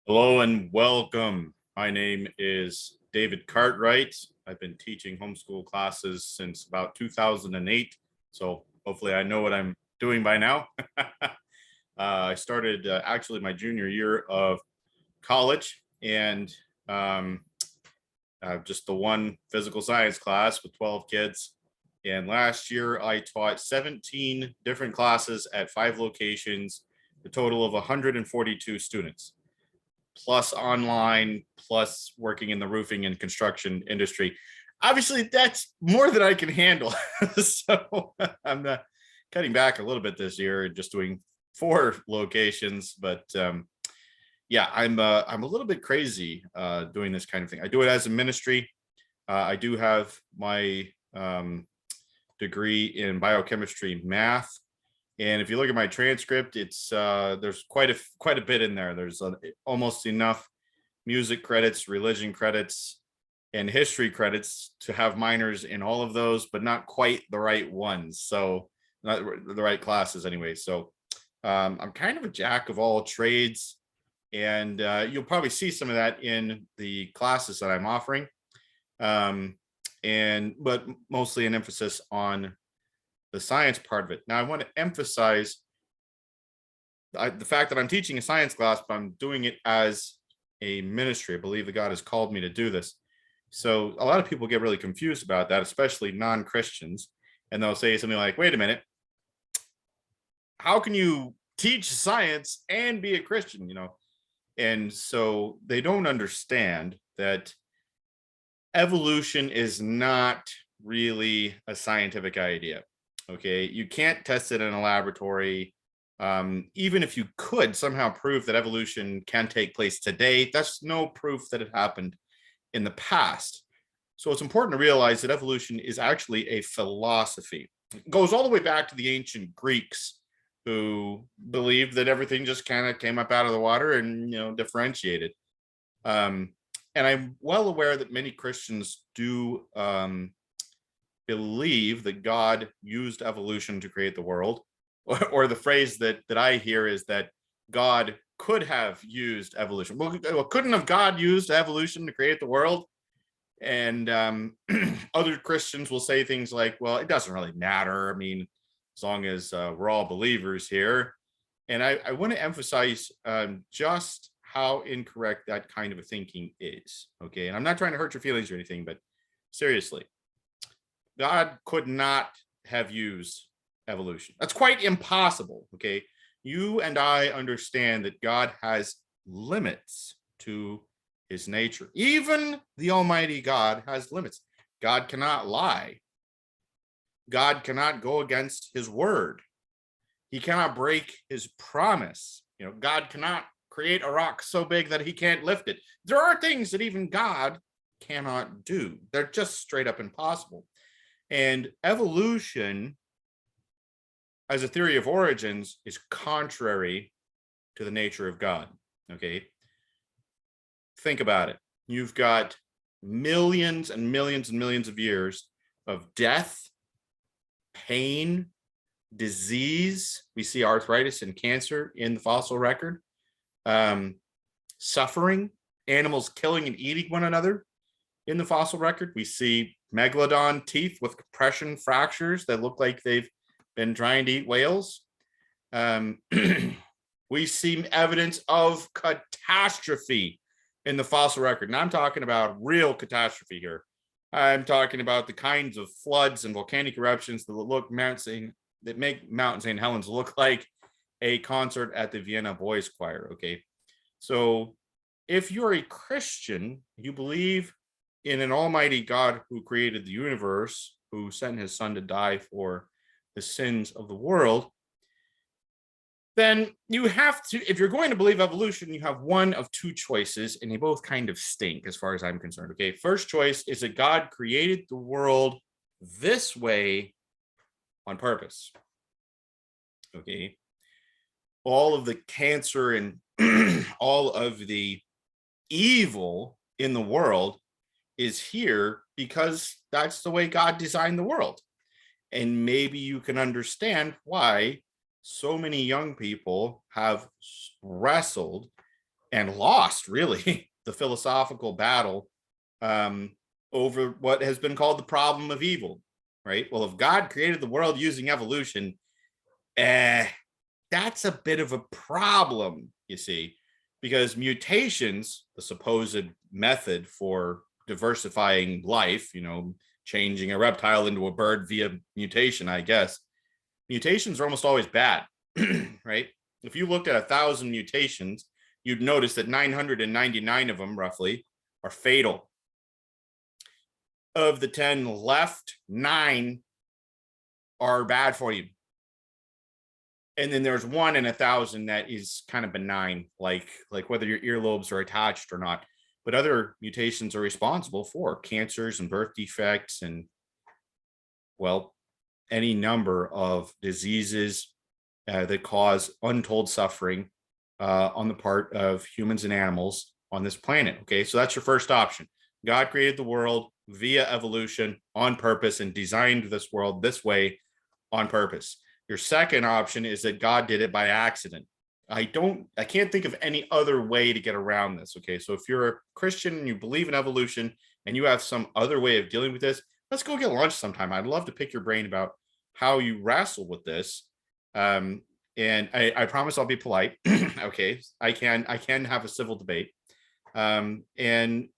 Hello and welcome. My name is David Cartwright. I've been teaching homeschool classes since about 2008, so hopefully I know what I'm doing by now. I started actually my junior year of college, and um, just the one physical science class with 12 kids. And last year I taught 17 different classes at 5 locations, a total of 142 students, plus online, plus working in the roofing and construction industry. Obviously, that's more than I can handle. So I'm cutting back a little bit this year and just doing 4 locations. But yeah, I'm a little bit crazy doing this kind of thing. I do it as a ministry. I do have my degree in biochemistry math. And if you look at my transcript, it's there's quite a bit in there. There's almost enough music credits, religion credits, and history credits to have minors in all of those, but not quite the right ones. So not the right classes anyway. So I'm kind of a jack of all trades, and you'll probably see some of that in the classes that I'm offering. But mostly an emphasis on the science part of it. Now, I want to emphasize the fact that I'm teaching a science class, but I'm doing it as a ministry. I believe that God has called me to do this. So a lot of people get really confused about that, especially non-Christians. And they'll say something like, wait a minute, how can you teach science and be a Christian? And so they don't understand that evolution is not really a scientific idea. Okay, you can't test it in a laboratory. Even if you could somehow prove that evolution can take place today, that's no proof that it happened in the past. So it's important to realize that evolution is actually a philosophy. It goes all the way back to the ancient Greeks, who believed that everything just kind of came up out of the water and differentiated. And I'm well aware that many Christians do believe that God used evolution to create the world, or the phrase that I hear is that God could have used evolution. Well, couldn't have God used evolution to create the world? And other Christians will say things like, well, it doesn't really matter. I mean, as long as we're all believers here. And I want to emphasize just how incorrect that kind of a thinking is. Okay. And I'm not trying to hurt your feelings or anything, but seriously, God could not have used evolution. That's quite impossible. Okay. You and I understand that God has limits to his nature. Even the Almighty God has limits. God cannot lie. God cannot go against his word. He cannot break his promise. God cannot create a rock so big that he can't lift it. There are things that even God cannot do. They're just straight up impossible. And evolution as a theory of origins is contrary to the nature of God. Okay. Think about it. You've got millions and millions and millions of years of death, pain, disease. We see arthritis and cancer in the fossil record. Suffering, animals killing and eating one another in the fossil record. We see megalodon teeth with compression fractures that look like they've been trying to eat whales. We see evidence of catastrophe in the fossil record. And I'm talking about real catastrophe here. I'm talking about the kinds of floods and volcanic eruptions that make Mount St. Helens look like a concert at the Vienna Boys Choir. Okay. So if you're a Christian, you believe in an almighty God who created the universe, who sent his son to die for the sins of the world, then you have to, if you're going to believe evolution, you have one of two choices, and they both kind of stink as far as I'm concerned. Okay, first choice is that God created the world this way on purpose. Okay, all of the cancer and all of the evil in the world is here because that's the way God designed the world. And maybe you can understand why so many young people have wrestled and lost really the philosophical battle over what has been called the problem of evil, right? Well, if God created the world using evolution, that's a bit of a problem, you see, because mutations, the supposed method for diversifying life, changing a reptile into a bird via mutation, I guess, mutations are almost always bad, right? If you looked at 1,000 mutations, you'd notice that 999 of them roughly are fatal. Of the 10 left, 9 are bad for you. And then there's 1 in 1,000 that is kind of benign, like whether your earlobes are attached or not. But other mutations are responsible for cancers and birth defects and, well, any number of diseases that cause untold suffering on the part of humans and animals on this planet. Okay, so that's your first option. God created the world via evolution on purpose and designed this world this way on purpose. Your second option is that God did it by accident. I can't think of any other way to get around this. Okay, so if you're a Christian and you believe in evolution and you have some other way of dealing with this, let's go get lunch sometime. I'd love to pick your brain about how you wrestle with this. And I promise I'll be polite. Okay, I can have a civil debate. And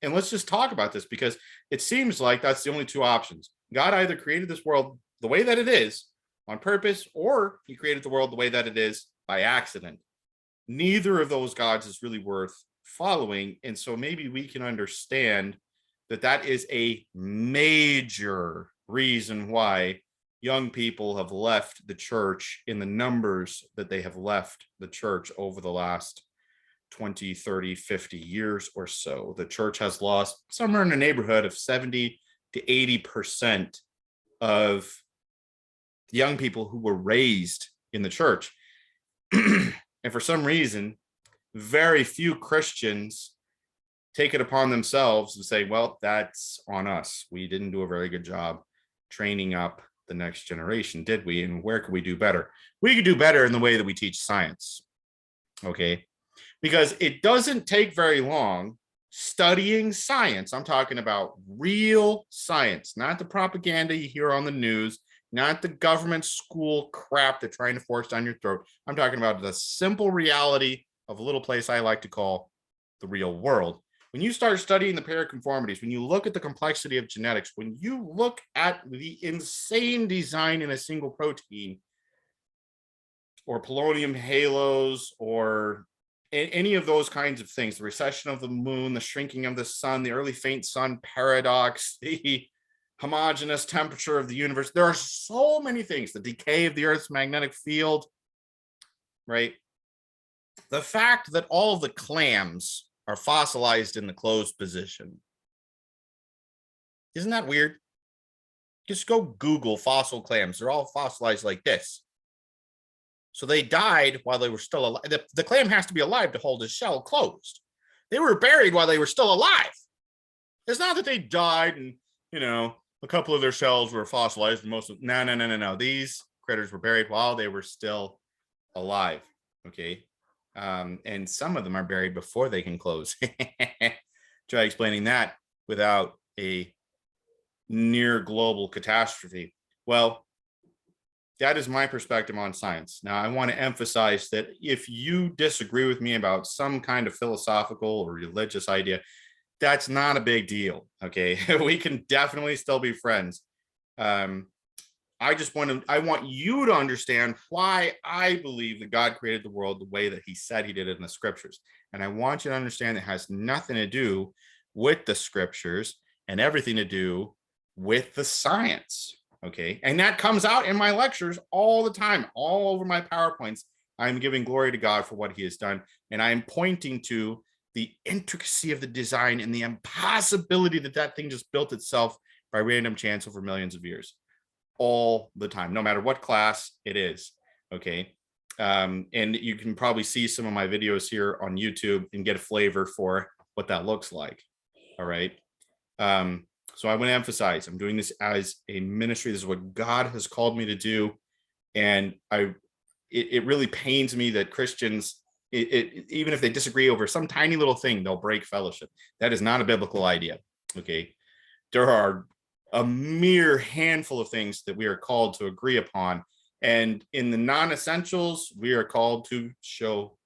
let's just talk about this, because it seems like that's the only two options. God either created this world the way that it is on purpose, or he created the world the way that it is by accident. Neither of those gods is really worth following. And so maybe we can understand that that is a major reason why young people have left the church in the numbers that they have left the church over the last 20, 30, 50 years or so. The church has lost somewhere in the neighborhood of 70 to 80% of young people who were raised in the church. And for some reason, very few Christians take it upon themselves to say, well, that's on us. We didn't do a very good job training up the next generation, did we? And where could we do better? We could do better in the way that we teach science. Okay. Because it doesn't take very long studying science. I'm talking about real science, not the propaganda you hear on the news, not the government school crap they're trying to force down your throat. I'm talking about the simple reality of a little place I like to call the real world. When you start studying the paraconformities, when you look at the complexity of genetics, when you look at the insane design in a single protein, or polonium halos, or any of those kinds of things, the recession of the moon, the shrinking of the sun, the early faint sun paradox, the homogeneous temperature of the universe. There are so many things, the decay of the Earth's magnetic field, right? The fact that all of the clams are fossilized in the closed position. Isn't that weird? Just go Google fossil clams. They're all fossilized like this. So they died while they were still alive. The clam has to be alive to hold his shell closed. They were buried while they were still alive. It's not that they died and, a couple of their shells were fossilized and most of no. These critters were buried while they were still alive. Okay. And some of them are buried before they can close. Try explaining that without a near global catastrophe. Well, that is my perspective on science. Now, I want to emphasize that if you disagree with me about some kind of philosophical or religious idea, that's not a big deal. Okay, we can definitely still be friends. I want you to understand why I believe that God created the world the way that he said he did it in the scriptures. And I want you to understand it has nothing to do with the scriptures and everything to do with the science. Okay. And that comes out in my lectures all the time, all over my PowerPoints. I'm giving glory to God for what he has done. And I'm pointing to the intricacy of the design and the impossibility that thing just built itself by random chance over millions of years. All the time, no matter what class it is. Okay. And you can probably see some of my videos here on YouTube and get a flavor for what that looks like. All right. So I want to emphasize, I'm doing this as a ministry. This is what God has called me to do. And it really pains me that Christians even if they disagree over some tiny little thing, they'll break fellowship. That is not a biblical idea. Okay. There are a mere handful of things that we are called to agree upon. And in the non-essentials, we are called to show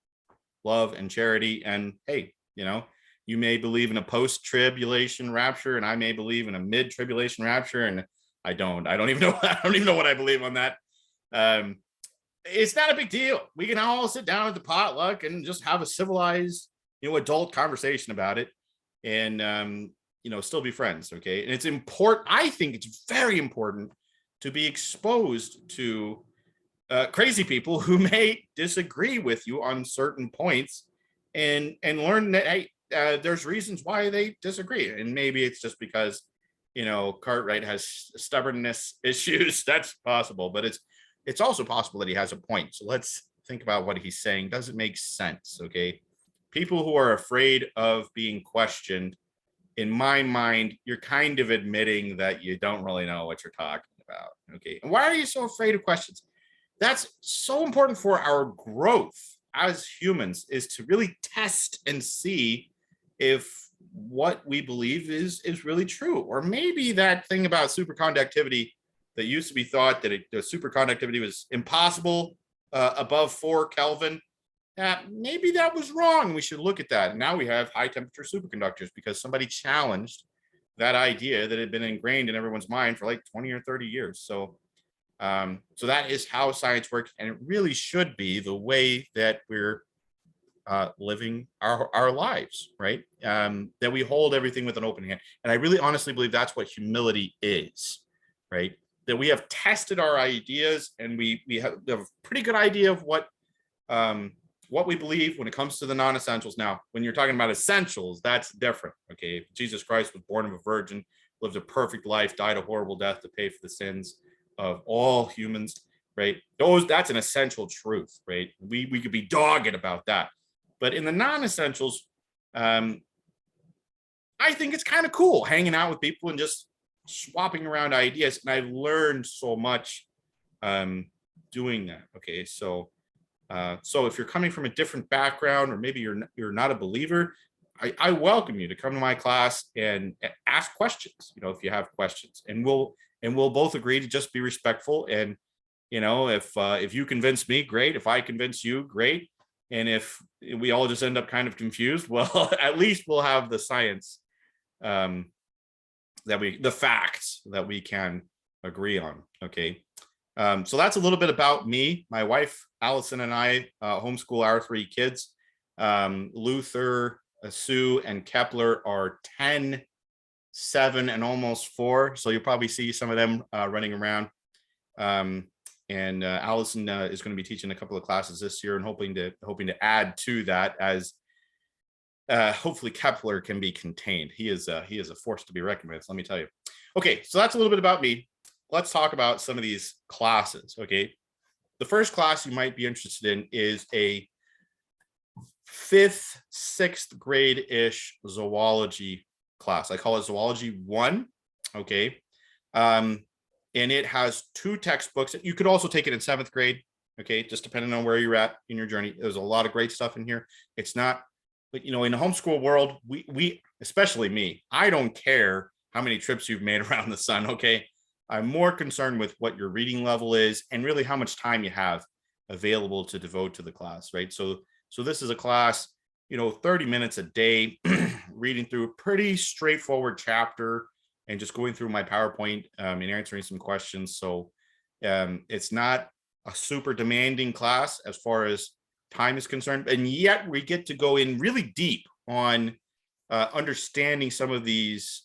love and charity. And hey, you may believe in a post-tribulation rapture, and I may believe in a mid-tribulation rapture, and I don't even know. I don't even know what I believe on that. It's not a big deal. We can all sit down at the potluck and just have a civilized, adult conversation about it, and still be friends. Okay, and it's important. I think it's very important to be exposed to crazy people who may disagree with you on certain points, and learn that, hey, there's reasons why they disagree, and maybe it's just because Cartwright has stubbornness issues. That's possible, but it's also possible that he has a point. So let's think about what he's saying. Does it make sense? Okay, people who are afraid of being questioned, in my mind, you're kind of admitting that you don't really know what you're talking about. Okay, and why are you so afraid of questions? That's so important for our growth as humans, is to really test and see if what we believe is really true. Or maybe that thing about superconductivity that used to be thought that the superconductivity was impossible above 4 Kelvin, maybe that was wrong. We should look at that. And now we have high temperature superconductors because somebody challenged that idea that had been ingrained in everyone's mind for like 20 or 30 years. So that is how science works, and it really should be the way that we're living our lives, right? That we hold everything with an open hand. And I really honestly believe that's what humility is, right? That we have tested our ideas, and we have a pretty good idea of what we believe when it comes to the non-essentials. Now, when you're talking about essentials, that's different. Okay, Jesus Christ was born of a virgin, lived a perfect life, died a horrible death to pay for the sins of all humans, right? That's an essential truth, right? We could be dogged about that. But in the non-essentials, I think it's kind of cool hanging out with people and just swapping around ideas. And I've learned so much doing that. Okay, so if you're coming from a different background, or maybe you're not a believer, I welcome you to come to my class and ask questions. If you have questions, and we'll both agree to just be respectful. And if you convince me, great. If I convince you, great. And if we all just end up kind of confused, well, at least we'll have the science, the facts that we can agree on. Okay. So that's a little bit about me. My wife, Allison, and I homeschool our 3 kids. Luther, Sue, and Kepler are 10, 7, and almost 4. So you'll probably see some of them running around. And Allison is going to be teaching a couple of classes this year, and hoping to add to that, as hopefully Kepler can be contained. He is a force to be reckoned with, let me tell you. Okay, so that's a little bit about me. Let's talk about some of these classes. Okay, the first class you might be interested in is a 5th, 6th grade-ish zoology class. I call it Zoology 1. Okay. And it has 2 textbooks. You could also take it in 7th grade. Okay, just depending on where you're at in your journey. There's a lot of great stuff in here. It's not, but in the homeschool world, we especially me, I don't care how many trips you've made around the sun. Okay, I'm more concerned with what your reading level is, and really how much time you have available to devote to the class, right? So this is a class, 30 minutes a day, reading through a pretty straightforward chapter, and just going through my PowerPoint and answering some questions. So it's not a super demanding class as far as time is concerned, and yet we get to go in really deep on understanding some of these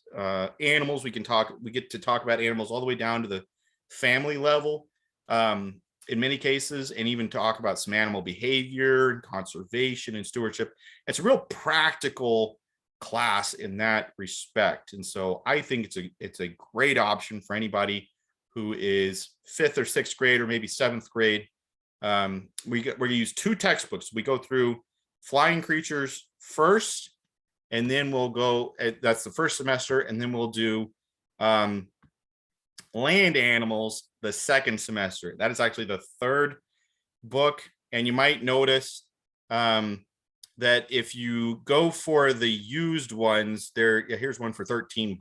animals. We get to talk about animals all the way down to the family level in many cases, and even talk about some animal behavior and conservation and stewardship. It's a real practical class in that respect. And so I think it's a great option for anybody who is 5th or 6th grade, or maybe 7th grade. We're going to use 2 textbooks. We go through flying creatures first, and then we'll go, that's the first semester, and then we'll do land animals the second semester. That is actually the 3rd book. And you might notice that if you go for the used ones, here's one for $13.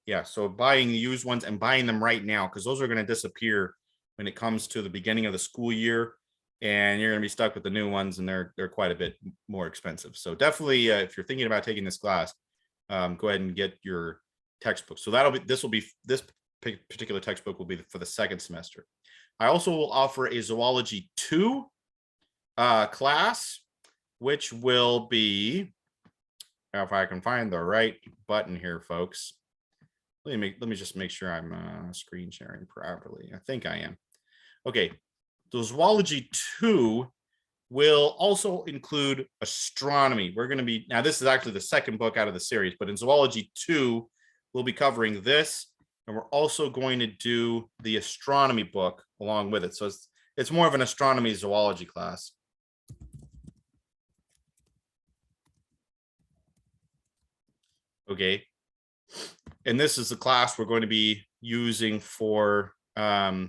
Yeah, so buying the used ones and buying them right now, because those are going to disappear when it comes to the beginning of the school year, and you're going to be stuck with the new ones, and they're quite a bit more expensive. So definitely, if you're thinking about taking this class, go ahead and get your textbook. So this particular textbook will be for the second semester. I also will offer a Zoology 2 class, which will be, if I can find the right button here, folks. Let me just make sure I'm screen sharing properly. I think I am. Okay, the Zoology 2 will also include astronomy. We're going to be, now this is actually the second book out of the series, but in Zoology 2, we'll be covering this, and we're also going to do the astronomy book along with it. So it's more of an astronomy zoology class. Okay. And this is the class we're going to be using for the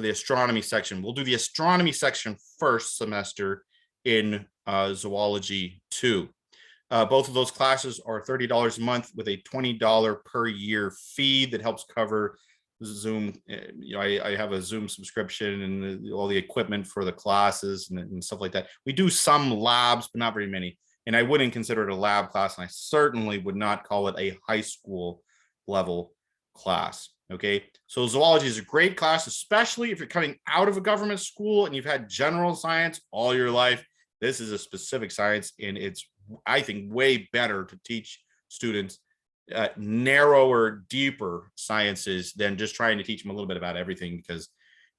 astronomy section. We'll do the astronomy section first semester in Zoology 2. Both of those classes are $30 a month with a $20 per year fee that helps cover Zoom. I have a Zoom subscription and all the equipment for the classes and stuff like that. We do some labs, but not very many. And I wouldn't consider it a lab class, and I certainly would not call it a high school level class. Okay, so zoology is a great class, especially if you're coming out of a government school and you've had general science all your life. This is a specific science, and it's, I think, way better to teach students narrower, deeper sciences than just trying to teach them a little bit about everything, because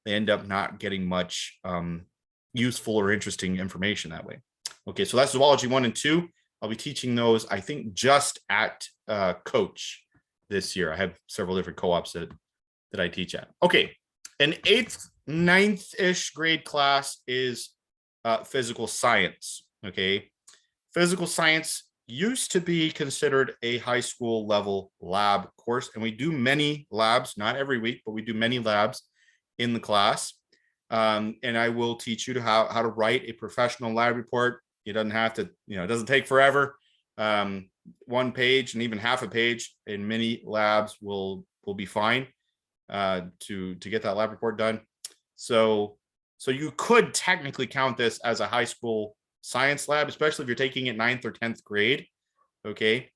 they end up not getting much useful or interesting information that way. Okay, so that's Zoology 1 and 2. I'll be teaching those, I think, just at Coach this year. I have several different co-ops that I teach at. Okay, an 8th, 9th-ish grade class is physical science. Okay, physical science used to be considered a high school level lab course, and we do many labs, not every week, but we do many labs in the class. And I will teach you how to write a professional lab report. It doesn't have to, it doesn't take forever. 1 page and even half a page in many labs will be fine to get that lab report done. So you could technically count this as a high school science lab, especially if you're taking it 9th or 10th grade. Okay.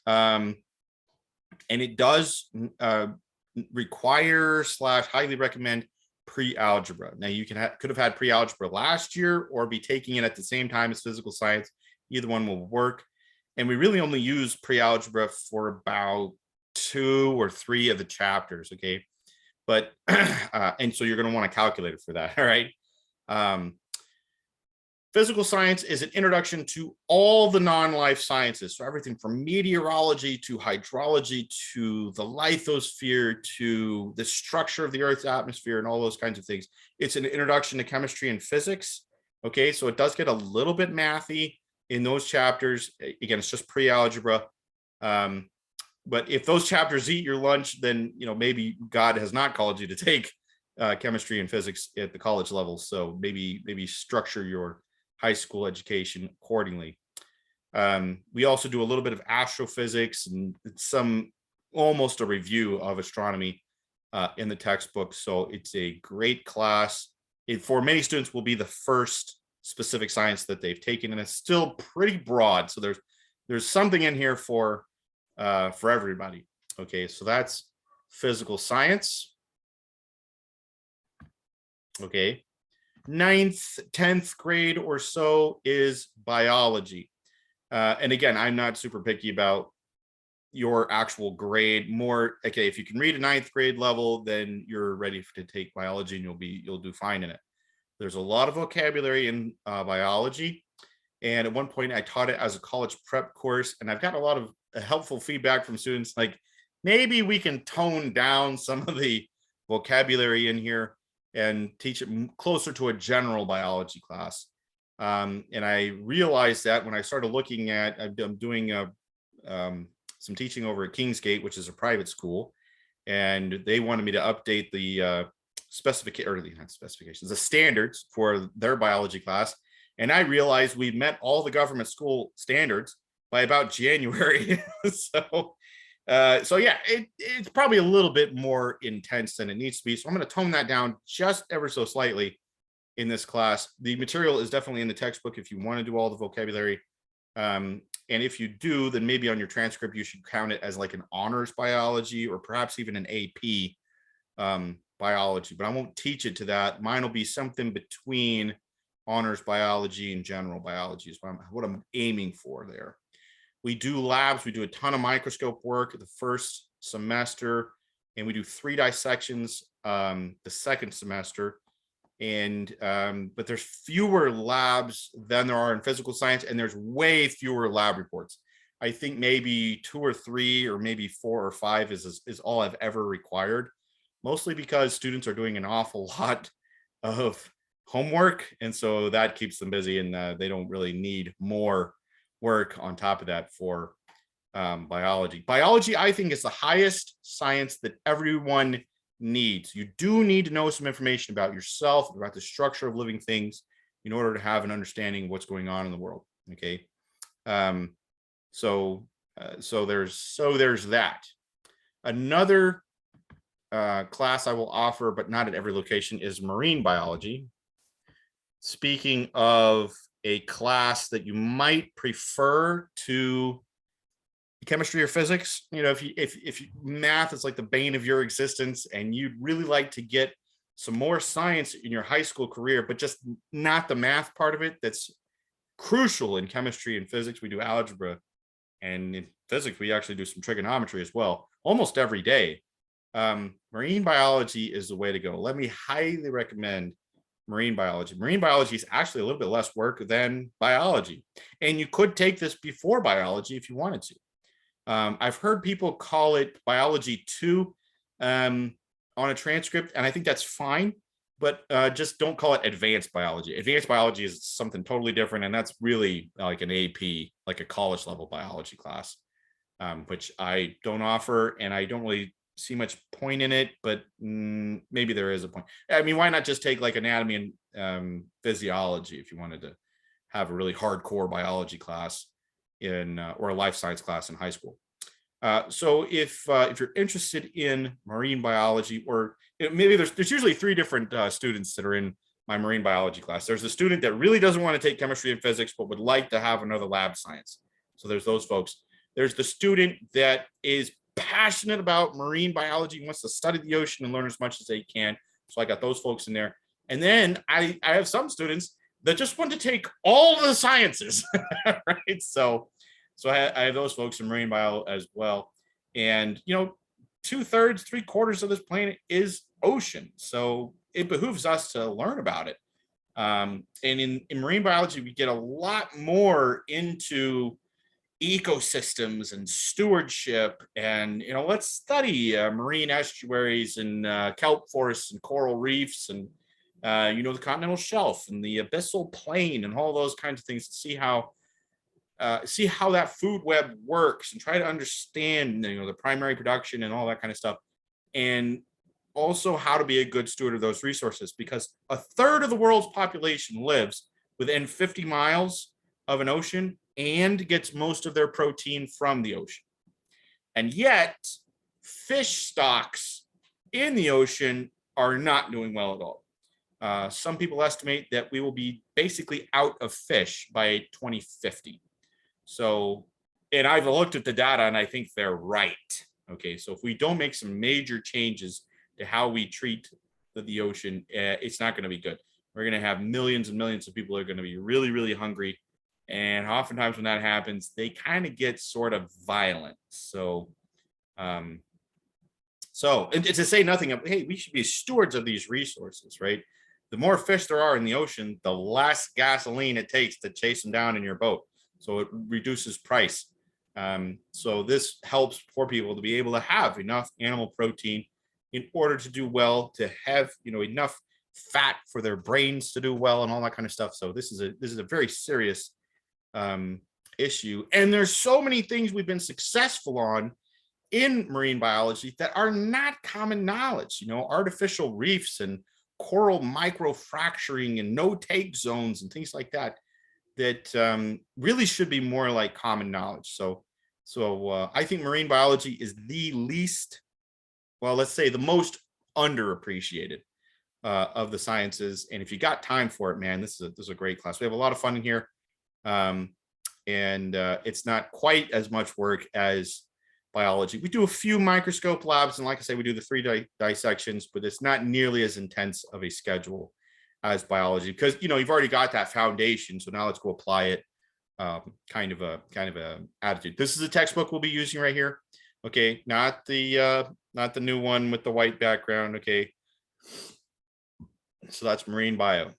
And it does require / highly recommend pre-algebra. Now you could have had pre-algebra last year or be taking it at the same time as physical science. Either one will work. And we really only use pre-algebra for about 2 or 3 of the chapters. Okay. But, and so you're going to want a calculator for that. All right. Physical science is an introduction to all the non-life sciences. So everything from meteorology to hydrology to the lithosphere to the structure of the Earth's atmosphere and all those kinds of things. It's an introduction to chemistry and physics. Okay, so it does get a little bit mathy in those chapters. Again, it's just pre-algebra. But if those chapters eat your lunch, then maybe God has not called you to take chemistry and physics at the college level. So maybe structure your high school education accordingly. We also do a little bit of astrophysics and almost a review of astronomy in the textbook. So it's a great class. It, for many students, will be the first specific science that they've taken, and it's still pretty broad. So there's something in here for everybody. Okay, so that's physical science. Okay. 9th, 10th grade or so is biology. And again, I'm not super picky about your actual grade. More, okay, if you can read a 9th grade level, then you're ready to take biology and you'll do fine in it. There's a lot of vocabulary in biology. And at one point I taught it as a college prep course, and I've got a lot of helpful feedback from students, like maybe we can tone down some of the vocabulary in here and teach it closer to a general biology class. And I realized that when I started looking at, I'm doing some teaching over at Kingsgate, which is a private school, and they wanted me to update the specifications, the standards for their biology class. And I realized we met all the government school standards by about January. So yeah, it's probably a little bit more intense than it needs to be. So I'm going to tone that down just ever so slightly in this class. The material is definitely in the textbook if you want to do all the vocabulary. And if you do, then maybe on your transcript, you should count it as like an honors biology or perhaps even an AP biology, but I won't teach it to that. Mine will be something between honors biology and general biology is what I'm aiming for there. We do labs. We do a ton of microscope work the first semester, and we do 3 dissections the second semester. And but there's fewer labs than there are in physical science, and there's way fewer lab reports. I think maybe 2 or 3 or maybe 4 or 5 is all I've ever required, mostly because students are doing an awful lot of homework, and so that keeps them busy, and they don't really need more work on top of that for biology. Biology, I think, is the highest science that everyone needs. You do need to know some information about yourself, about the structure of living things, in order to have an understanding of what's going on in the world. Okay, so there's that. Another class I will offer, but not at every location, is marine biology. Speaking of a class that you might prefer to chemistry or physics, if math is like the bane of your existence and you'd really like to get some more science in your high school career, but just not the math part of it, that's crucial in chemistry and physics. We do algebra, and in physics we actually do some trigonometry as well, almost every day. Marine biology is the way to go. Let me highly recommend marine biology. Marine biology is actually a little bit less work than biology, and you could take this before biology if you wanted to. I've heard people call it biology 2 on a transcript, and I think that's fine, but just don't call it advanced biology. Advanced biology is something totally different, and that's really like an AP, like a college level biology class, which I don't offer, and I don't really see much point in it, but maybe there is a point. I mean, why not just take like anatomy and physiology if you wanted to have a really hardcore biology class in or a life science class in high school. So if you're interested in marine biology, or maybe there's usually 3 different students that are in my marine biology class. There's a student that really doesn't want to take chemistry and physics, but would like to have another lab science. So there's those folks. There's the student that is passionate about marine biology, wants to study the ocean and learn as much as they can. So I got those folks in there. And then I have some students that just want to take all the sciences, right? So I have those folks in marine bio as well. And, 2/3, 3/4 of this planet is ocean. So it behooves us to learn about it. And in marine biology, we get a lot more into ecosystems and stewardship, and let's study marine estuaries and kelp forests and coral reefs, and the continental shelf and the abyssal plain and all those kinds of things, to see how that food web works, and try to understand the primary production and all that kind of stuff, and also how to be a good steward of those resources, because 1/3 of the world's population lives within 50 miles of an ocean and gets most of their protein from the ocean. And yet, fish stocks in the ocean are not doing well at all. Some people estimate that we will be basically out of fish by 2050. So, and I've looked at the data and I think they're right. Okay, so if we don't make some major changes to how we treat the ocean, it's not going to be good. We're going to have millions and millions of people who are going to be really, really hungry. And oftentimes when that happens, they kind of get sort of violent. So, and to say nothing of, hey, we should be stewards of these resources, right? The more fish there are in the ocean, the less gasoline it takes to chase them down in your boat. So it reduces price. So this helps poor people to be able to have enough animal protein in order to do well, to have enough fat for their brains to do well, and all that kind of stuff. So this is a very serious issue, and there's so many things we've been successful on in marine biology that are not common knowledge, artificial reefs and coral microfracturing and no take zones and things like that, that really should be more like common knowledge. So I think marine biology is the least, well, let's say the most underappreciated of the sciences. And if you got time for it, man, this is a great class. We have a lot of fun in here. And it's not quite as much work as biology. We do a few microscope labs, and like I say, we do the 3 dissections, but it's not nearly as intense of a schedule as biology, because you've already got that foundation. So now let's go apply it. Kind of a attitude. This is the textbook we'll be using right here. Okay, not the new one with the white background. Okay, so that's marine bio.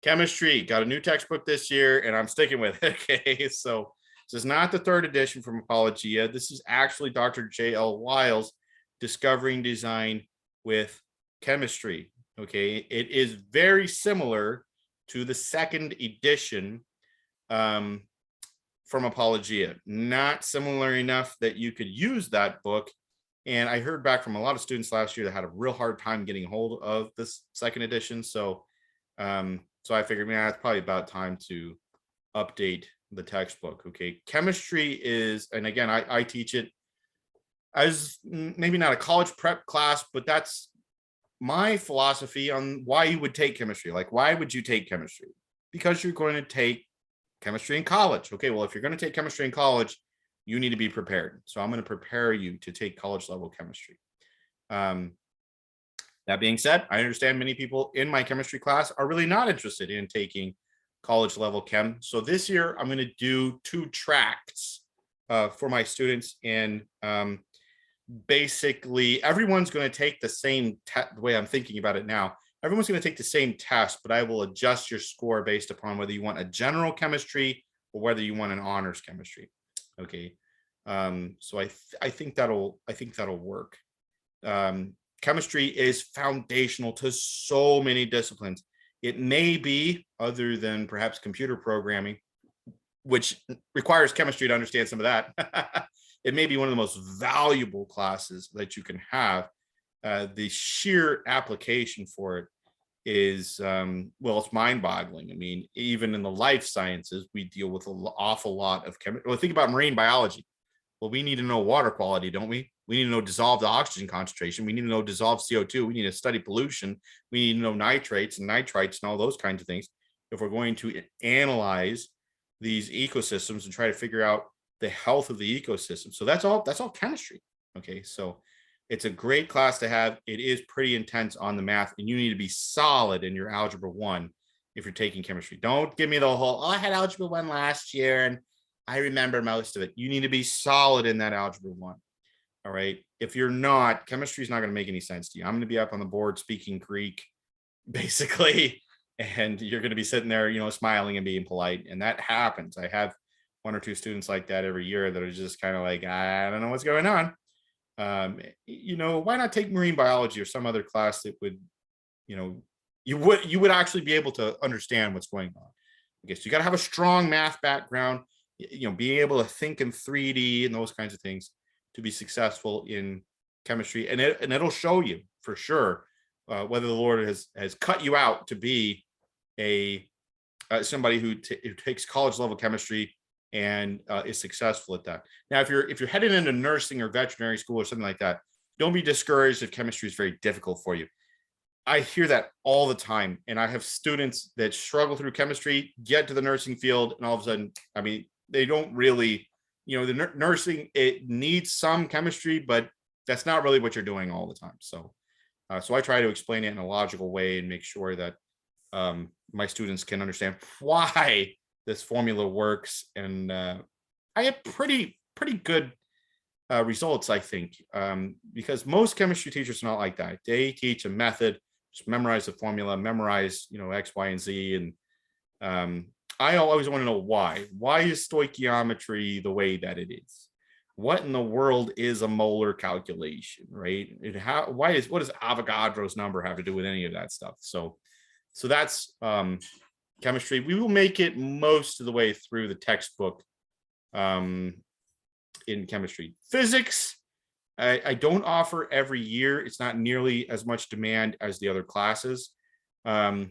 Chemistry got a new textbook this year, and I'm sticking with it. Okay, so this is not the 3rd edition from Apologia. This is actually Dr. J.L. Wiles' Discovering Design with Chemistry. Okay, it is very similar to the 2nd edition from Apologia. Not similar enough that you could use that book. And I heard back from a lot of students last year that had a real hard time getting a hold of this 2nd edition. So I figured, man, it's probably about time to update the textbook. Okay, chemistry is, and again, I teach it as maybe not a college prep class, but that's my philosophy on why you would take chemistry. Like, why would you take chemistry? Because you're going to take chemistry in college. Okay, well, if you're going to take chemistry in college, you need to be prepared. So I'm going to prepare you to take college level chemistry. That being said, I understand many people in my chemistry class are really not interested in taking college level chem. So this year I'm going to do 2 tracks for my students. And basically everyone's going to take the same the way I'm thinking about it now. Everyone's going to take the same test, but I will adjust your score based upon whether you want a general chemistry or whether you want an honors chemistry. Okay. So I think that'll work. Chemistry is foundational to so many disciplines. It may be, other than perhaps computer programming, which requires chemistry to understand some of that, it may be one of the most valuable classes that you can have. The sheer application for it is, well, it's mind-boggling. I mean, even in the life sciences, we deal with an awful lot of chemistry. Well, think about marine biology. Well, we need to know water quality, don't we? We need to know dissolved oxygen concentration. We need to know dissolved CO2. We need to study pollution. We need to know nitrates and nitrites and all those kinds of things if we're going to analyze these ecosystems and try to figure out the health of the ecosystem. So that's all chemistry. Okay, so it's a great class to have. It is pretty intense on the math, and you need to be solid in your algebra 1 if you're taking chemistry. Don't give me the whole, I had algebra 1 last year and I remember most of it. You need to be solid in that algebra 1. All right. If you're not, chemistry is not going to make any sense to you. I'm going to be up on the board speaking Greek, basically, and you're going to be sitting there, smiling and being polite. And that happens. I have 1 or 2 students like that every year that are just kind of like, I don't know what's going on. Why not take marine biology or some other class that would, you would actually be able to understand what's going on. Okay, so you got to have a strong math background, being able to think in 3D and those kinds of things to be successful in chemistry. And it'll show you for sure whether the Lord has cut you out to be somebody who takes college level chemistry and is successful at that. Now, if you're headed into nursing or veterinary school or something like that, don't be discouraged if chemistry is very difficult for you. I hear that all the time, and I have students that struggle through chemistry, get to the nursing field, and all of a sudden, I mean, they don't really, the nursing, it needs some chemistry, but that's not really what you're doing all the time. So I try to explain it in a logical way and make sure that my students can understand why this formula works. And I have pretty good results, I think, because most chemistry teachers are not like that. They teach a method, just memorize the formula, memorize, X, Y, and Z. And I always want to know why. Why is stoichiometry the way that it is? What in the world is a molar calculation, right? What does Avogadro's number have to do with any of that stuff? So that's chemistry. We will make it most of the way through the textbook in chemistry. Physics, I don't offer every year. It's not nearly as much demand as the other classes. And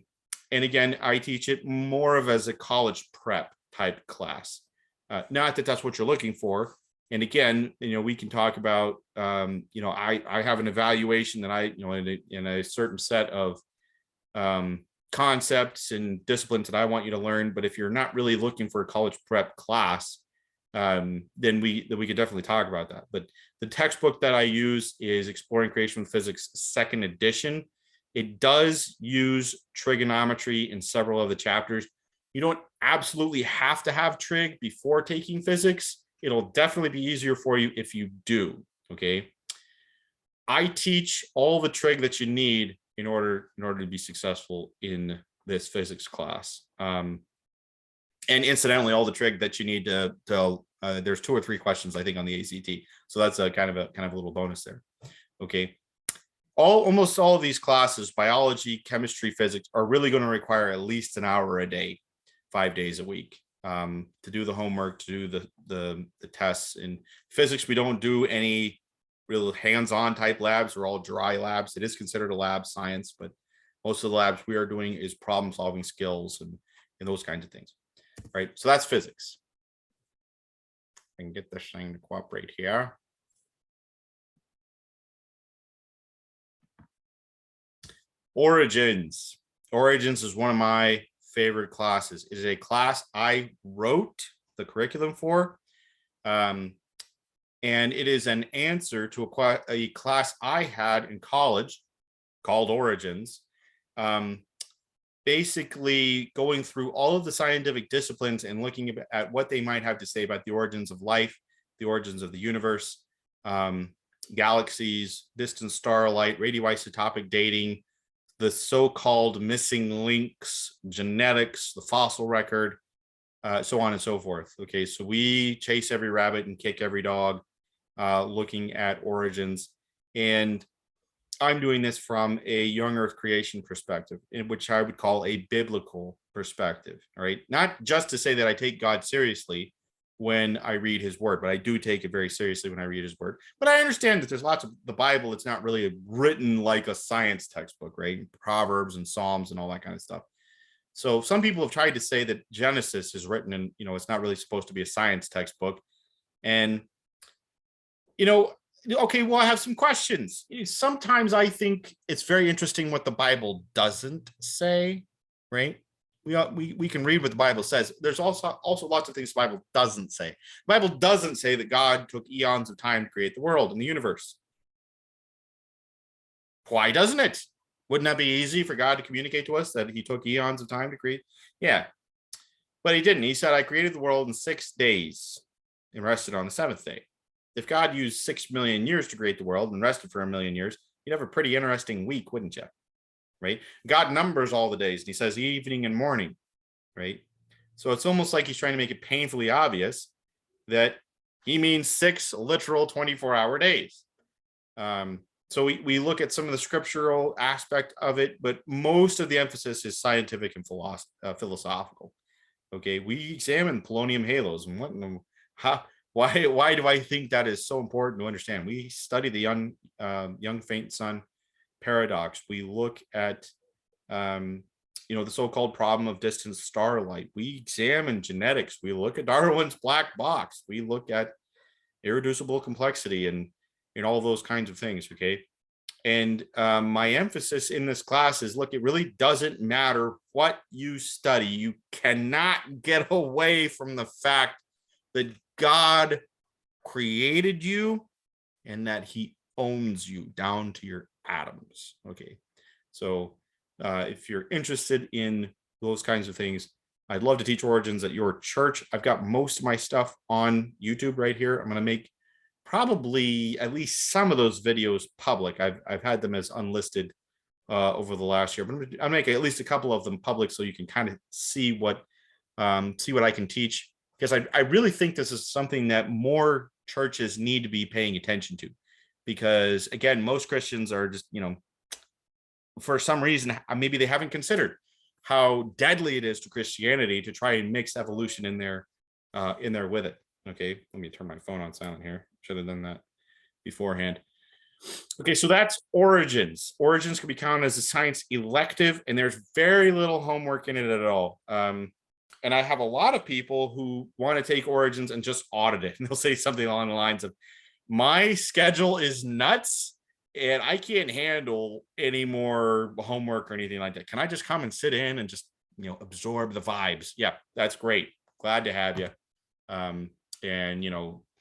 again, I teach it more of as a college prep type class. Not that that's what you're looking for. And again, we can talk about, I have an evaluation that in a certain set of concepts and disciplines that I want you to learn. But if you're not really looking for a college prep class, then we could definitely talk about that. But the textbook that I use is Exploring Creation with Physics, 2nd edition. It does use trigonometry in several of the chapters. You don't absolutely have to have trig before taking physics. It'll definitely be easier for you if you do. Okay. I teach all the trig that you need in order to be successful in this physics class. And incidentally, all the trig that you need to there's 2 or 3 questions, I think, on the ACT. So that's a kind of a little bonus there. Okay. Almost all of these classes, biology, chemistry, physics, are really going to require at least an hour a day, 5 days a week, to do the homework, to do the tests. In physics, we don't do any real hands-on type labs. We're all dry labs. It is considered a lab science, but most of the labs we are doing is problem-solving skills and those kinds of things. Right. So that's physics. I can get this thing to cooperate here. Origins. Origins is one of my favorite classes. It is a class I wrote the curriculum for. And it is an answer to a class I had in college called Origins. Basically going through all of the scientific disciplines and looking at what they might have to say about the origins of life, the origins of the universe, galaxies, distant starlight, radioisotopic dating, the so-called missing links, genetics, the fossil record, so on and so forth. Okay, so we chase every rabbit and kick every dog, looking at origins. And I'm doing this from a young earth creation perspective, in which I would call a biblical perspective. All right. Not just to say that I take God seriously when I read his word, but I do take it very seriously when I read his word. But I understand that there's lots of the Bible. It's not really written like a science textbook, right? Proverbs and Psalms and all that kind of stuff. So some people have tried to say that Genesis is written and, it's not really supposed to be a science textbook. And, okay, well, I have some questions. Sometimes I think it's very interesting what the Bible doesn't say, right? We can read what the Bible says. There's also lots of things the Bible doesn't say. The Bible doesn't say that God took eons of time to create the world and the universe. Why doesn't it? Wouldn't that be easy for God to communicate to us that he took eons of time to create? Yeah, but he didn't. He said, I created the world in 6 days and rested on the 7th day. If God used 6 million years to create the world and rested for 1 million years, you'd have a pretty interesting week, wouldn't you? Right? God numbers all the days, and he says evening and morning, right? So it's almost like he's trying to make it painfully obvious that he means 6 literal 24-hour days. So we look at some of the scriptural aspect of it, but most of the emphasis is scientific and philosophical. Okay, we examine polonium halos and why do I think that is so important to understand? We study the young faint sun paradox. We look at the so-called problem of distant starlight. We examine genetics. We look at Darwin's black box. We look at irreducible complexity and all those kinds of things. Okay, and my emphasis in this class is, look, it really doesn't matter what you study. You cannot get away from the fact that God created you and that he owns you down to your atoms. Okay, so if you're interested in those kinds of things, I'd love to teach origins at your church. I've got most of my stuff on YouTube right here. I'm going to make probably at least some of those videos public. I've had them as unlisted over the last year, but I'm making at least a couple of them public so you can kind of see what I can teach, because I really think this is something that more churches need to be paying attention to, because again, most Christians are just, for some reason, maybe they haven't considered how deadly it is to Christianity to try and mix evolution in there with it. Okay, let me turn my phone on silent here. Should have done that beforehand. Okay, so that's origins. Origins can be counted as a science elective, and there's very little homework in it at all. And I have a lot of people who want to take origins and just audit it. And they'll say something along the lines of, my schedule is nuts and I can't handle any more homework or anything like that. Can I just come and sit in and just, absorb the vibes? Yeah, that's great. Glad to have you. And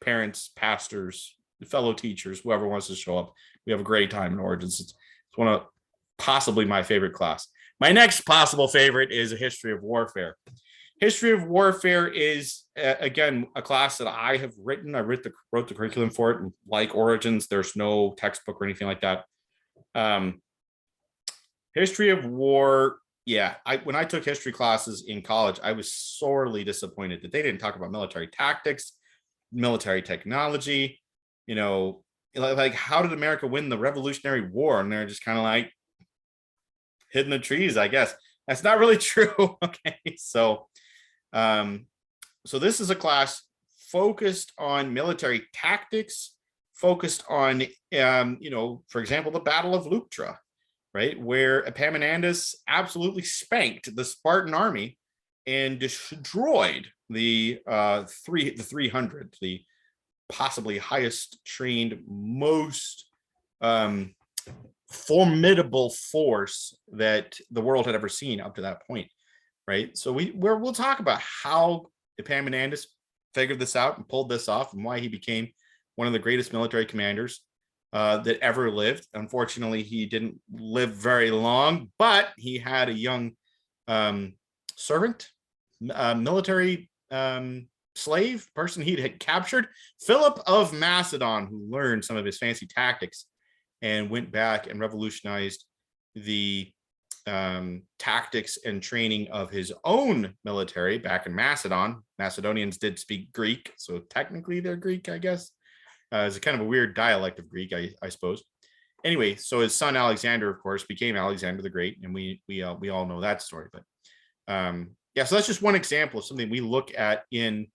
parents, pastors, fellow teachers, whoever wants to show up, we have a great time in origins. It's one of possibly my favorite class. My next possible favorite is a history of warfare. History of warfare is, again, a class that I have written. I wrote the curriculum for it. Like origins, there's no textbook or anything like that. History of war. Yeah, when I took history classes in college, I was sorely disappointed that they didn't talk about military tactics, military technology, like how did America win the Revolutionary War? And they're just kind of like hidden the trees, I guess. That's not really true. Okay, so this is a class focused on military tactics, focused on, for example, the Battle of Leuctra, right, where Epaminondas absolutely spanked the Spartan army and destroyed the 300, the possibly highest trained, most formidable force that the world had ever seen up to that point, right? So we'll talk about how Epaminondas figured this out and pulled this off, and why he became one of the greatest military commanders that ever lived. Unfortunately, he didn't live very long, but he had a young servant, military slave person he had captured, Philip of Macedon, who learned some of his fancy tactics and went back and revolutionized the tactics and training of his own military back in Macedon. Macedonians did speak Greek, so technically they're Greek, I guess. It's a kind of a weird dialect of Greek, I suppose. Anyway, so his son Alexander, of course, became Alexander the Great, and we all know that story. But yeah, so that's just one example of something we look at in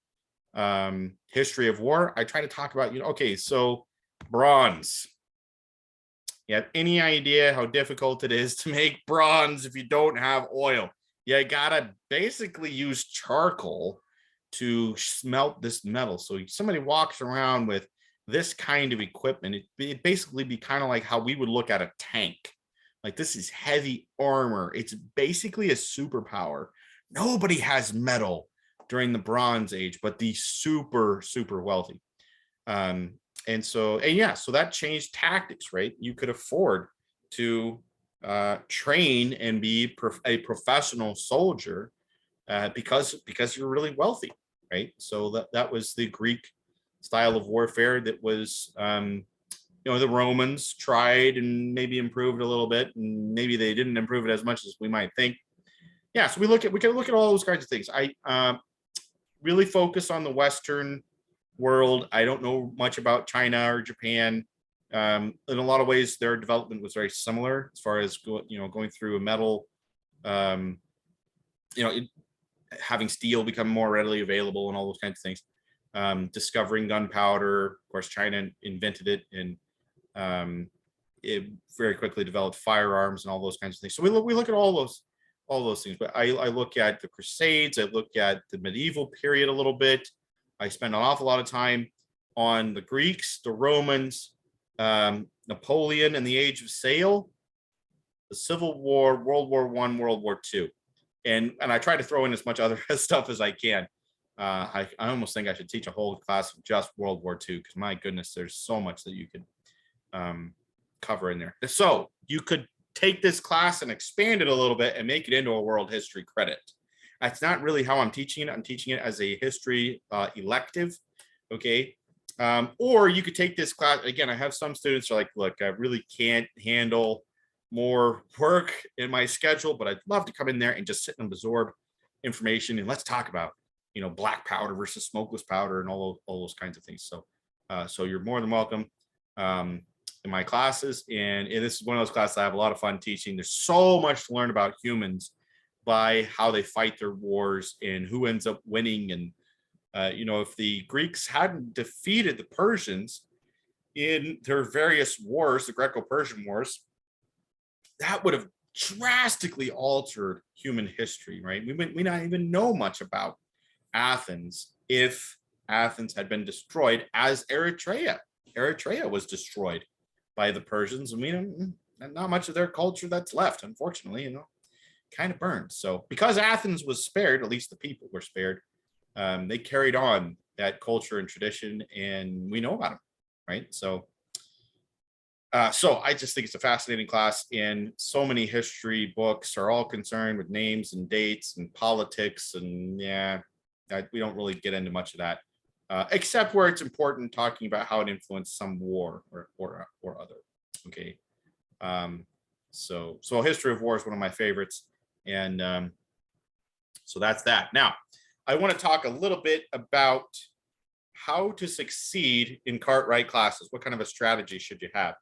history of war. I try to talk about, okay, so bronze. You have any idea how difficult it is to make bronze if you don't have oil? You gotta basically use charcoal to smelt this metal. So somebody walks around with this kind of equipment, it'd basically be kind of like how we would look at a tank. Like, this is heavy armor. It's basically a superpower. Nobody has metal during the Bronze Age, but the super, super wealthy. So that changed tactics, right? You could afford to train and be a professional soldier because you're really wealthy, right? So that was the Greek style of warfare that was, the Romans tried and maybe improved a little bit, and maybe they didn't improve it as much as we might think. Yeah, so we can look at all those kinds of things. I really focus on the Western world. I don't know much about China or Japan. In a lot of ways, their development was very similar as far as going through a metal, having steel become more readily available and all those kinds of things. Discovering gunpowder, of course, China invented it, and it very quickly developed firearms and all those kinds of things. So we look at all those things. But I look at the Crusades. I look at the medieval period a little bit. I spend an awful lot of time on the Greeks, the Romans, Napoleon and the Age of Sail, the Civil War, World War I, World War II. And I try to throw in as much other stuff as I can. I almost think I should teach a whole class of just World War II, because my goodness, there's so much that you could cover in there. So you could take this class and expand it a little bit and make it into a world history credit. That's not really how I'm teaching it. I'm teaching it as a history elective, okay? Or you could take this class, again, I have some students who are like, look, I really can't handle more work in my schedule, but I'd love to come in there and just sit and absorb information, and let's talk about, black powder versus smokeless powder and all those kinds of things. So you're more than welcome in my classes. And this is one of those classes I have a lot of fun teaching. There's so much to learn about humans by how they fight their wars and who ends up winning, and If the Greeks hadn't defeated the Persians in their various wars, the Greco-Persian wars, that would have drastically altered human history, right? We not even know much about Athens if Athens had been destroyed as Eritrea. Eritrea was destroyed by the Persians, and we don't not much of their culture that's left, unfortunately, kind of burned. So because Athens was spared, at least the people were spared, they carried on that culture and tradition, and we know about them, right? So I just think it's a fascinating class, and so many history books are all concerned with names and dates and politics, and we don't really get into much of that, except where it's important, talking about how it influenced some war or other. Okay, so history of war is one of my favorites, and so that's that. Now, I want to talk a little bit about how to succeed in Cartwright classes. What kind of a strategy should you have?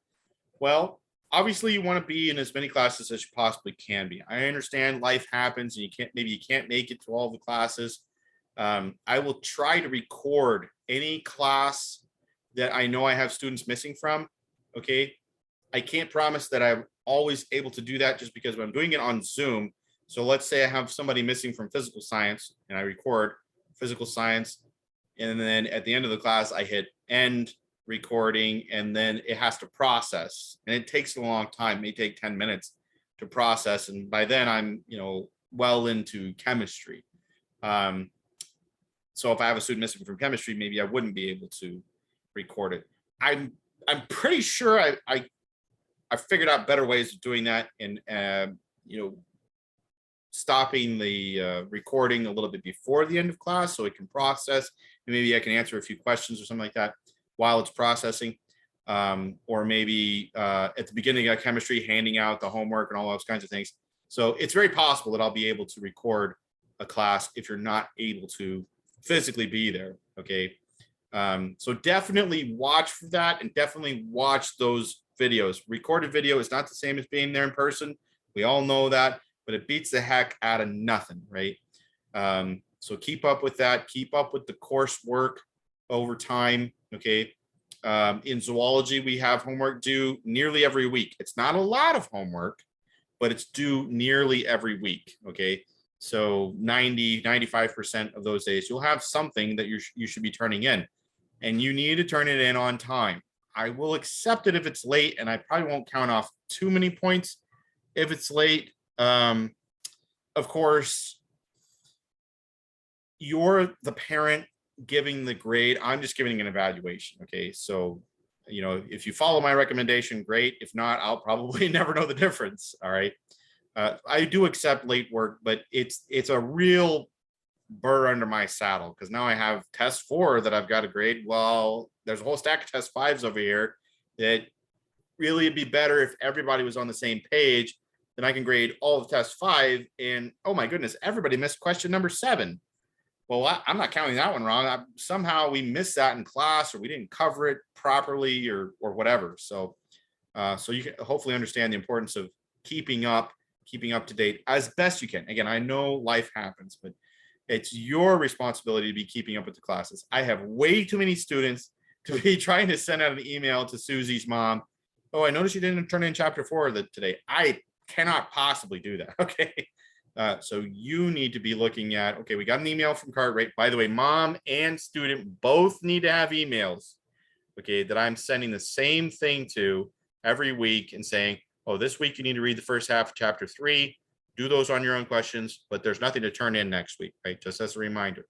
Well, obviously you want to be in as many classes as you possibly can be. I understand life happens and you can't make it to all the classes. I will try to record any class that I know I have students missing from. Okay. I can't promise that I'm always able to do that, just because I'm doing it on Zoom. So let's say I have somebody missing from physical science and I record physical science, and then at the end of the class, I hit end recording, and then it has to process, and it takes a long time. It may take 10 minutes to process, and by then I'm well into chemistry. So if I have a student missing from chemistry, maybe I wouldn't be able to record it. I'm pretty sure I figured out better ways of doing that, and stopping the recording a little bit before the end of class so it can process, and maybe I can answer a few questions or something like that while it's processing, or maybe at the beginning of chemistry, handing out the homework and all those kinds of things. So it's very possible that I'll be able to record a class if you're not able to physically be there. Okay. So definitely watch for that, and definitely watch those videos. Recorded video is not the same as being there in person. We all know that, but it beats the heck out of nothing, right? So keep up with that. Keep up with the coursework over time. Okay. In zoology, we have homework due nearly every week. It's not a lot of homework, but it's due nearly every week. Okay. So 95% of those days, you'll have something that you should be turning in, and you need to turn it in on time. I will accept it if it's late, and I probably won't count off too many points if it's late. Of course, you're the parent giving the grade. I'm just giving an evaluation. Okay. So, if you follow my recommendation, great. If not, I'll probably never know the difference. All right. I do accept late work, but it's a real burr under my saddle, because now I have test 4 that I've got to grade. Well, there's a whole stack of test 5s over here that really it'd be better if everybody was on the same page. Then I can grade all of test 5, and oh my goodness, everybody missed question number 7. Well, I'm not counting that one wrong. Somehow we missed that in class, or we didn't cover it properly, or whatever. So you can hopefully understand the importance of keeping up to date as best you can. Again, I know life happens, but it's your responsibility to be keeping up with the classes. I have way too many students to be trying to send out an email to Susie's mom. Oh, I noticed you didn't turn in chapter 4 today. I cannot possibly do that. Okay. So you need to be looking at, okay, we got an email from Cartwright. By the way, mom and student both need to have emails, okay, that I'm sending the same thing to every week and saying, oh, this week you need to read the first half of chapter 3. Do those on your own questions, but there's nothing to turn in next week, right? Just as a reminder,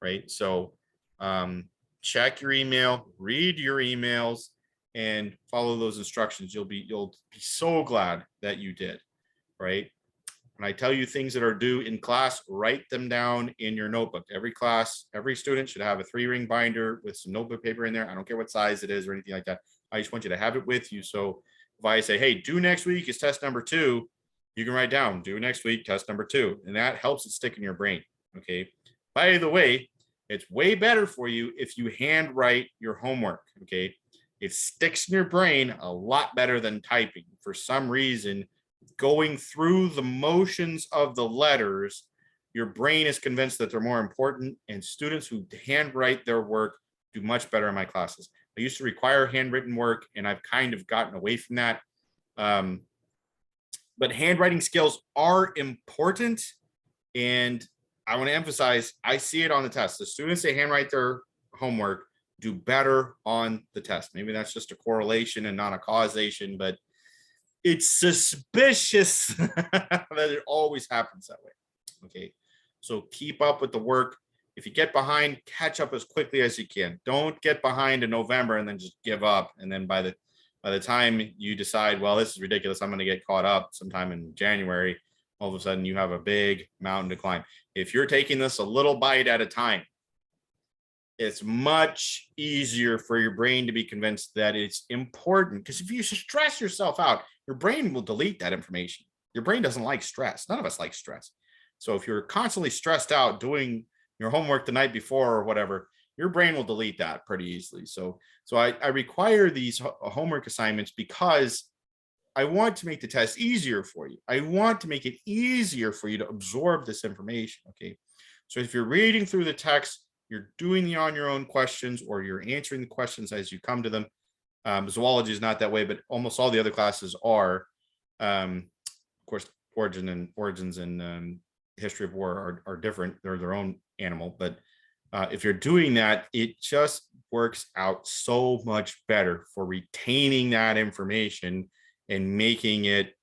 right? So check your email, read your emails, and follow those instructions. You'll be so glad that you did, right? When I tell you things that are due in class, write them down in your notebook. Every class, every student should have a 3-ring binder with some notebook paper in there. I don't care what size it is or anything like that. I just want you to have it with you. So if I say, hey, due next week is test number 2, you can write down due next week, test number 2. And that helps it stick in your brain. Okay. By the way, it's way better for you if you handwrite your homework. Okay. It sticks in your brain a lot better than typing. For some reason, going through the motions of the letters, your brain is convinced that they're more important, and students who handwrite their work do much better in my classes. I used to require handwritten work, and I've kind of gotten away from that. But handwriting skills are important, and I want to emphasize, I see it on the test. The students that handwrite their homework do better on the test. Maybe that's just a correlation and not a causation, but it's suspicious that it always happens that way. Okay, so keep up with the work. If you get behind, catch up as quickly as you can. Don't get behind in November and then just give up. And then by the time you decide, well, this is ridiculous, I'm going to get caught up sometime in January, all of a sudden you have a big mountain to climb. If you're taking this a little bite at a time, it's much easier for your brain to be convinced that it's important. Because if you stress yourself out, your brain will delete that information. Your brain doesn't like stress. None of us like stress. So if you're constantly stressed out doing your homework the night before or whatever, your brain will delete that pretty easily. So I require these homework assignments because I want to make the test easier for you. I want to make it easier for you to absorb this information, okay? So if you're reading through the text, you're doing the on your own questions, or you're answering the questions as you come to them. Zoology is not that way, but almost all the other classes are. Of course, origins and history of war are different. They're their own animal, but if you're doing that, it just works out so much better for retaining that information and making it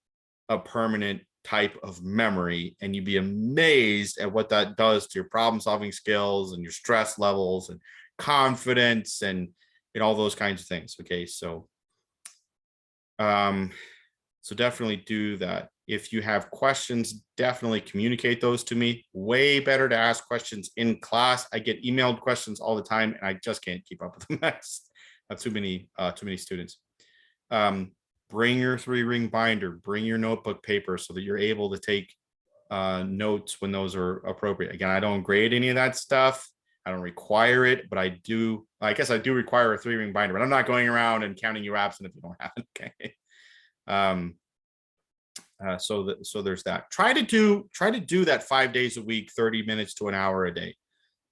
a permanent type of memory. And you'd be amazed at what that does to your problem solving skills and your stress levels and confidence and all those kinds of things. Okay, so definitely do that. If you have questions, definitely communicate those to me. Way better to ask questions in class. I get emailed questions all the time, and I just can't keep up with them. That's too many students. Bring your 3-ring binder. Bring your notebook paper so that you're able to take notes when those are appropriate. Again, I don't grade any of that stuff. I don't require it, but I guess I do require a 3-ring binder, but I'm not going around and counting you absent if you don't have it. Okay. So there's that. Try to do that 5 days a week, 30 minutes to an hour a day.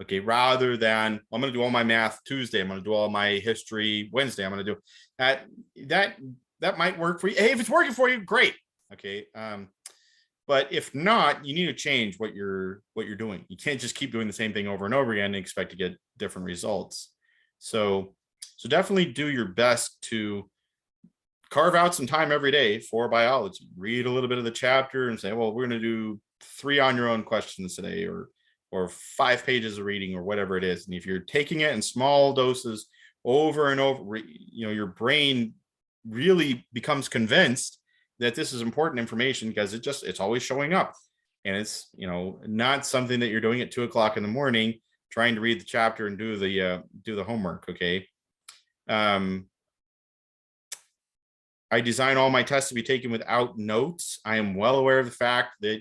Okay, rather than I'm going to do all my math Tuesday, I'm going to do all my history Wednesday. I'm going to do that might work for you. Hey, if it's working for you, great. Okay. But if not, you need to change what you're doing. You can't just keep doing the same thing over and over again and expect to get different results. So definitely do your best to carve out some time every day for biology. Read a little bit of the chapter and say, well, we're going to do 3 on your own questions today, or 5 pages of reading, or whatever it is. And if you're taking it in small doses over and over, your brain really becomes convinced that this is important information because it's always showing up. And it's, not something that you're doing at 2 o'clock in the morning, trying to read the chapter and do the homework. Okay. I design all my tests to be taken without notes. I am well aware of the fact that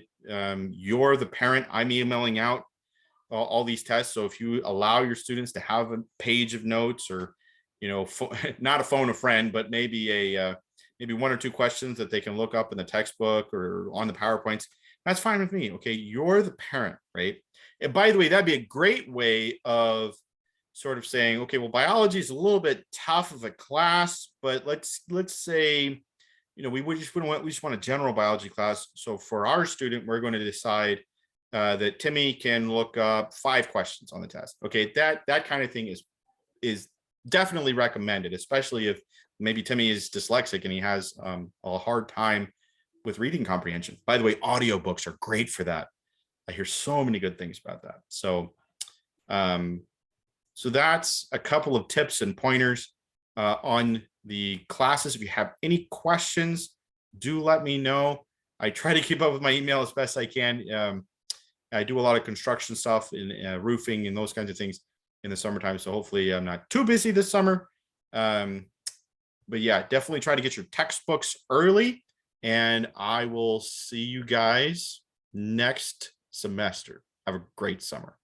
you're the parent. I'm emailing out all these tests. So if you allow your students to have a page of notes, or, not a phone a friend, but maybe maybe 1 or 2 questions that they can look up in the textbook or on the PowerPoints, that's fine with me. Okay, you're the parent, right? And by the way, that'd be a great way of sort of saying, okay, well, biology is a little bit tough of a class, but let's say, we just want a general biology class. So for our student, we're going to decide that Timmy can look up 5 questions on the test. Okay, that kind of thing is definitely recommended, especially if maybe Timmy is dyslexic and he has a hard time with reading comprehension. By the way, audiobooks are great for that. I hear so many good things about that. So that's a couple of tips and pointers on the classes. If you have any questions, do let me know. I try to keep up with my email as best I can. I do a lot of construction stuff in roofing and those kinds of things in the summertime. So hopefully I'm not too busy this summer. But yeah, definitely try to get your textbooks early, and I will see you guys next semester. Have a great summer.